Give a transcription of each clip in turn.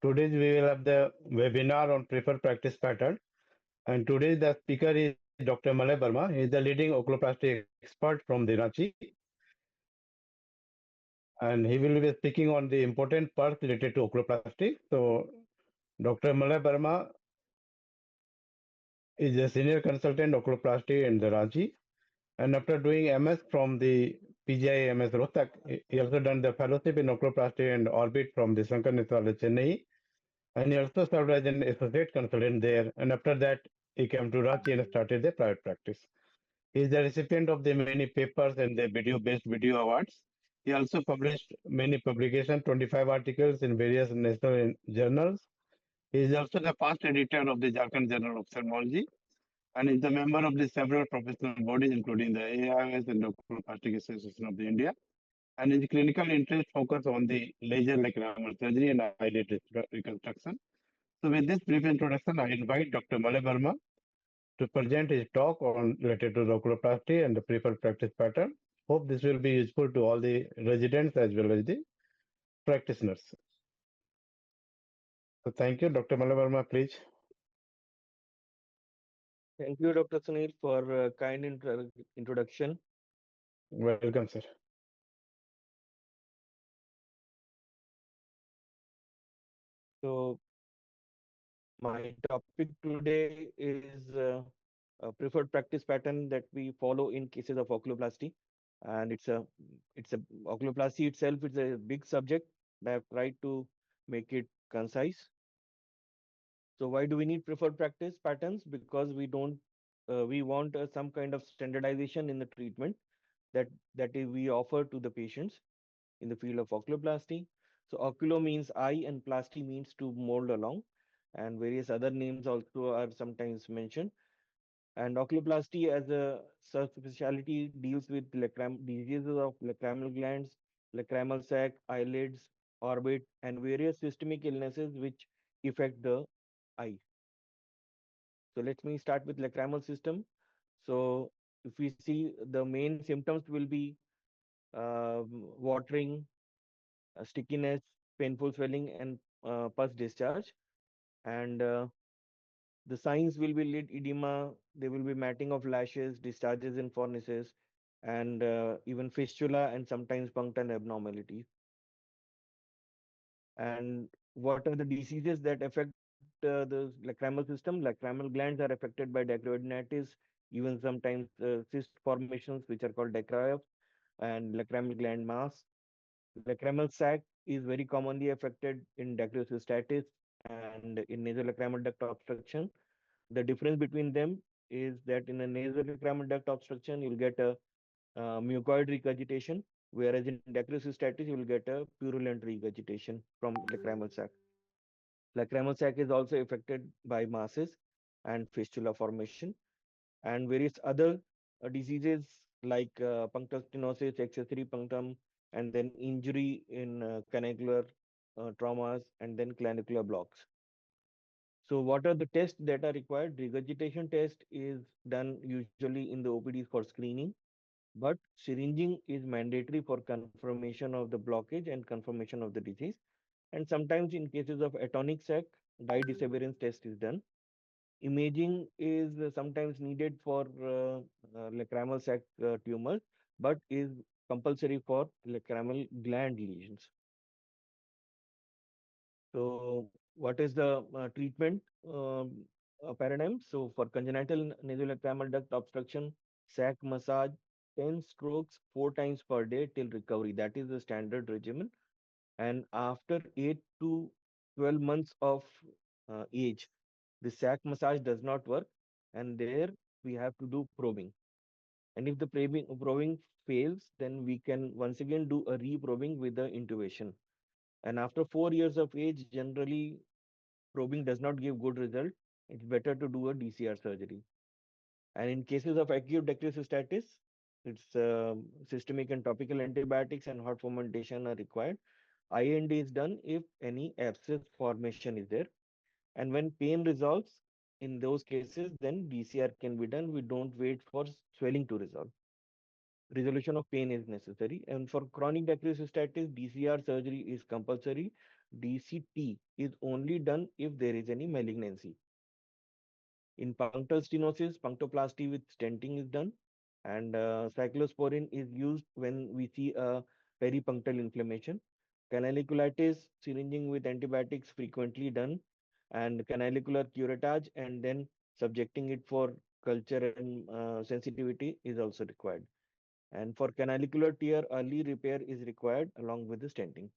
Today we will have the webinar on preferred practice pattern. And today the speaker is Dr. Malay Verma. He is the leading oculoplasty expert from the Ranchi. And he will be speaking on the important parts related to oculoplasty. So Dr. Malay Verma is a senior consultant oculoplasty in the Ranchi. And after doing MS from the PGI MS Rohtak, he also done the fellowship in oculoplasty and orbit from the Shankar Nitwale Chennai. And he also served as an associate consultant there. And after that, he came to Ranchi and started the private practice. He is the recipient of the many papers and the video-based video awards. He also published many publications, 25 articles in various national journals. He is also the past editor of the Jharkhand Journal of Ophthalmology and is a member of the several professional bodies, including the AIS and the Oculoplastic Association of the India. And his clinical interest focus on the laser lacrimal surgery and eyelid reconstruction. So with this brief introduction, I invite Dr. Malay Verma to present his talk on related to the oculoplasty and the preferred practice pattern. Hope this will be useful to all the residents as well as the practitioners. So thank you, Dr. Malay Verma, please. Thank you, Dr. Sunil, for kind introduction. Welcome, sir. So, my topic today is a preferred practice pattern that we follow in cases of oculoplasty, and it's a oculoplasty itself. It's a big subject. I have tried to make it concise. So, why do we need preferred practice patterns? Because we want some kind of standardization in the treatment that we offer to the patients in the field of oculoplasty. So oculo means eye and plasty means to mold along, and various other names also are sometimes mentioned. And oculoplasty as a subspecialty deals with diseases of lacrimal glands, lacrimal sac, eyelids, orbit, and various systemic illnesses which affect the eye. So let me start with lacrimal system. So if we see, the main symptoms will be watering, stickiness, painful swelling, and pus discharge. And the signs will be lid edema, there will be matting of lashes, discharges in fornices, and even fistula and sometimes punctal abnormalities. And what are the diseases that affect the lacrimal system? Lacrimal glands are affected by dacryoadenitis, even sometimes cyst formations, which are called dacryops, and lacrimal gland mass. Lacrimal sac is very commonly affected in dacryocystitis and in nasolacrimal duct obstruction. The difference between them is that in a nasolacrimal duct obstruction, you'll get a mucoid regurgitation, whereas in dacryocystitis, you will get a purulent regurgitation from lacrimal sac. Lacrimal sac is also affected by masses and fistula formation, and various other diseases like punctal stenosis, accessory punctum, and then injury in canacular traumas, and then clavicular blocks. So, what are the tests that are required? Regurgitation test is done usually in the OPDs for screening, but syringing is mandatory for confirmation of the blockage and confirmation of the disease. And sometimes in cases of atonic sac, dye disappearance test is done. Imaging is sometimes needed for lacrimal sac tumors, but is compulsory for lacrimal gland lesions. So, what is the treatment paradigm? So, for congenital nasolacrimal duct obstruction, sac massage, 10 strokes 4 times per day till recovery. That is the standard regimen. And after 8 to 12 months of age, the sac massage does not work, and there we have to do probing. And if the probing fails, then we can once again do a reprobing with the intubation. And after 4 years of age, generally probing does not give good result. It's better to do a DCR surgery. And in cases of acute dacryocystitis, it's systemic and topical antibiotics and hot fomentation are required. IND is done if any abscess formation is there. And when pain resolves, in those cases, then DCR can be done. We don't wait for swelling to resolve. Resolution of pain is necessary. And for chronic dacryocystitis, DCR surgery is compulsory. DCT is only done if there is any malignancy. In punctal stenosis, punctoplasty with stenting is done, and cyclosporin is used when we see a peripunctal inflammation. Canaliculitis, syringing with antibiotics frequently done, and canalicular curettage, and then subjecting it for culture and sensitivity is also required. And for canalicular tear, early repair is required along with the stenting.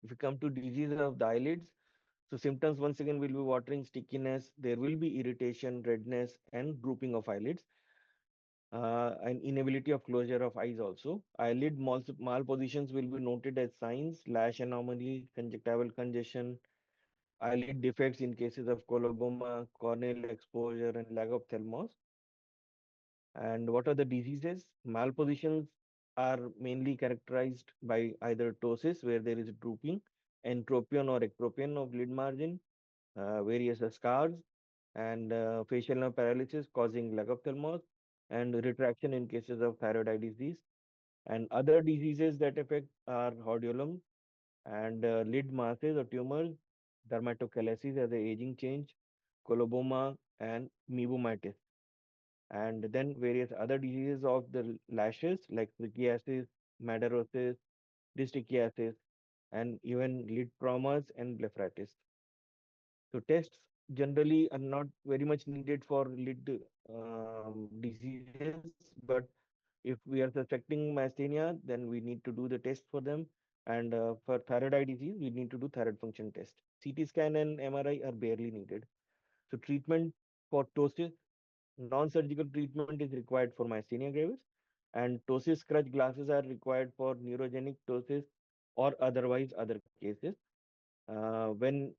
If we come to disease of the eyelids, so symptoms once again will be watering, stickiness, there will be irritation, redness, and drooping of eyelids, and inability of closure of eyes also. Eyelid malpositions will be noted as signs, lash anomaly, conjunctival congestion, eyelid defects in cases of coloboma, corneal exposure, and lag of thalmos. And what are the diseases? Malpositions are mainly characterized by either ptosis, where there is drooping, entropion or ectropion of lid margin, various scars, and facial nerve paralysis causing lag of thalmos, and retraction in cases of thyroid eye disease. And other diseases that affect are hordeolum and lid masses or tumors, dermatochalasis as a aging change, coloboma, and mebomitis. And then various other diseases of the lashes like trichiasis, madarosis, dystrichiasis, and even lid traumas and blepharitis. So tests generally are not very much needed for lid diseases, but if we are suspecting myasthenia, then we need to do the test for them. And for thyroid eye disease, we need to do thyroid function test. CT scan and MRI are barely needed. So treatment for ptosis, non-surgical treatment is required for myasthenia gravis, and ptosis crutch glasses are required for neurogenic ptosis or otherwise other cases. When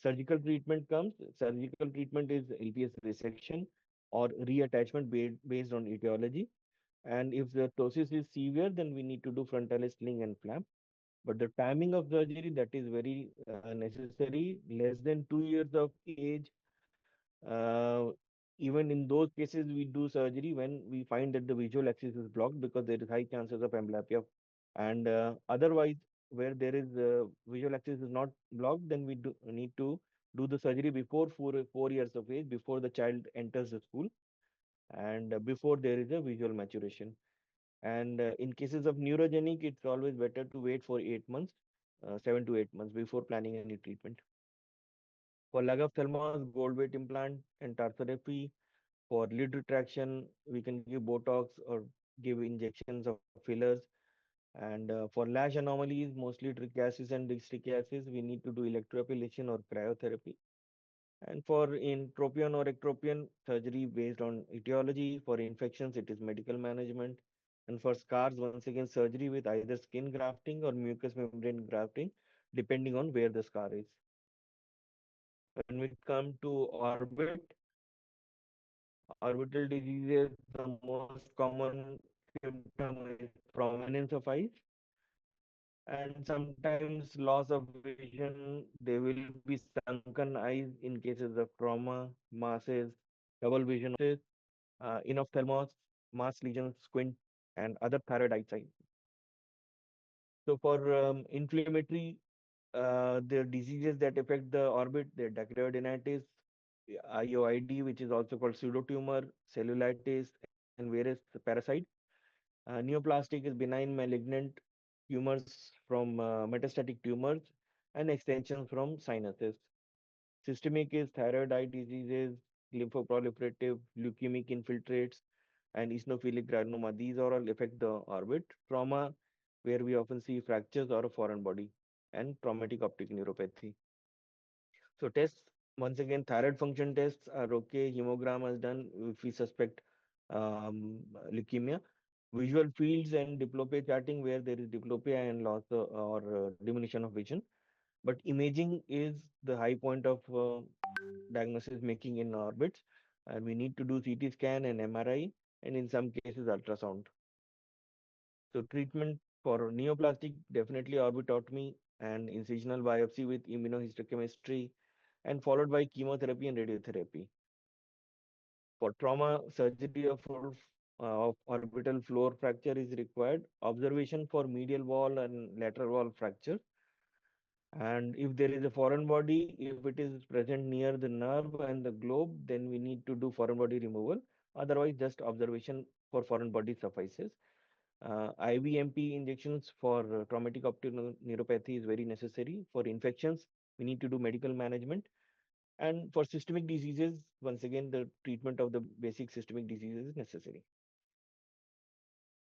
surgical treatment comes, surgical treatment is LPS resection or reattachment based on etiology. And if the ptosis is severe, then we need to do frontalis sling and flap. But the timing of surgery that is very necessary. Less than 2 years of age, uh, even in those cases, we do surgery when we find that the visual axis is blocked because there is high chances of amblyopia. And otherwise, where there is visual axis is not blocked, then we do need to do the surgery before 4 years of age, before the child enters the school, and before there is a visual maturation. And in cases of neurogenic, it's always better to wait for 8 months, 7 to 8 months before planning any treatment. For lag of thalmos, gold weight implant and tarthrotherapy. For lid retraction, we can give Botox or give injections of fillers. And for lash anomalies, mostly trichiasis and dystrichiasis, we need to do electroepilation or cryotherapy. And for entropion or ectropion, surgery based on etiology. For infections, it is medical management. And for scars, once again, surgery with either skin grafting or mucous membrane grafting, depending on where the scar is. When we come to orbital diseases, the most common symptom is prominence of eyes and sometimes loss of vision. There will be sunken eyes in cases of trauma, masses, double vision of ptosis, enophthalmos, mass lesions, squint, and other thyroid eye signs. So for inflammatory, the diseases that affect the orbit, the dacryoadenitis, IOID, which is also called pseudotumor, cellulitis, and various parasites. Neoplastic is benign malignant tumors from metastatic tumors and extensions from sinuses. Systemic is thyroid eye diseases, lymphoproliferative, leukemic infiltrates, and eosinophilic granuloma. These are all affect the orbit. Trauma, where we often see fractures or a foreign body, and traumatic optic neuropathy. So tests, once again, thyroid function tests are okay. Hemogram is done if we suspect leukemia. Visual fields and diplopia charting where there is diplopia and loss or diminution of vision. But imaging is the high point of diagnosis making in orbits. And we need to do CT scan and MRI, and in some cases ultrasound. So treatment for neoplastic, definitely orbitotomy and incisional biopsy with immunohistochemistry, and followed by chemotherapy and radiotherapy. For trauma, surgery of orbital floor fracture is required. Observation for medial wall and lateral wall fracture. And if there is a foreign body, if it is present near the nerve and the globe, then we need to do foreign body removal. Otherwise, just observation for foreign body suffices. IVMP injections for traumatic optic neuropathy is very necessary. For infections, we need to do medical management. And for systemic diseases, once again, the treatment of the basic systemic diseases is necessary.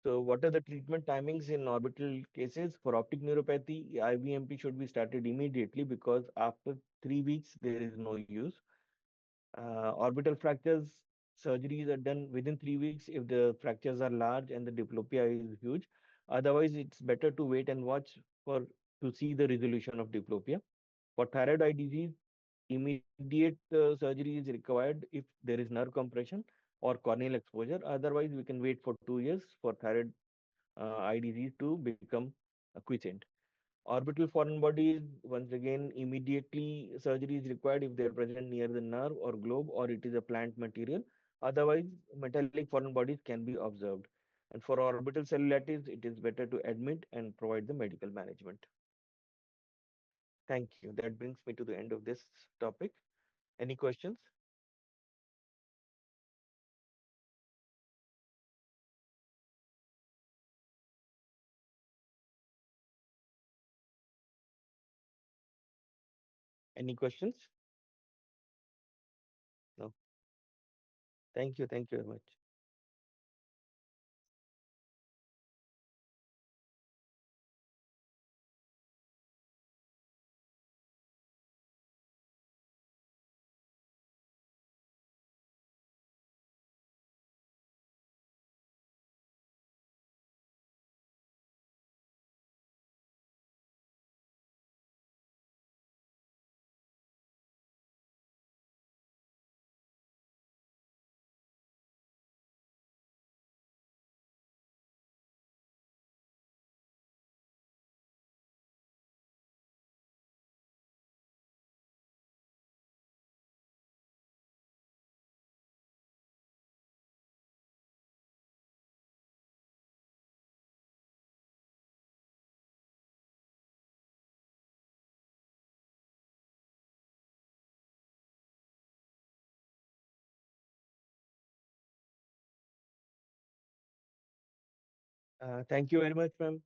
So, what are the treatment timings in orbital cases? For optic neuropathy, IVMP should be started immediately because after 3 weeks, there is no use. Orbital fractures surgeries are done within 3 weeks if the fractures are large and the diplopia is huge. Otherwise, it's better to wait and watch for to see the resolution of diplopia. For thyroid eye disease, immediate surgery is required if there is nerve compression or corneal exposure. Otherwise, we can wait for 2 years for thyroid eye disease to become quiescent. Orbital foreign bodies, once again, immediately surgery is required if they are present near the nerve or globe or it is a plant material. Otherwise, metallic foreign bodies can be observed. And for orbital cellulitis, it is better to admit and provide the medical management. Thank you. That brings me to the end of this topic. Any questions? Any questions? No. Thank you. Thank you very much. Thank you very much, ma'am.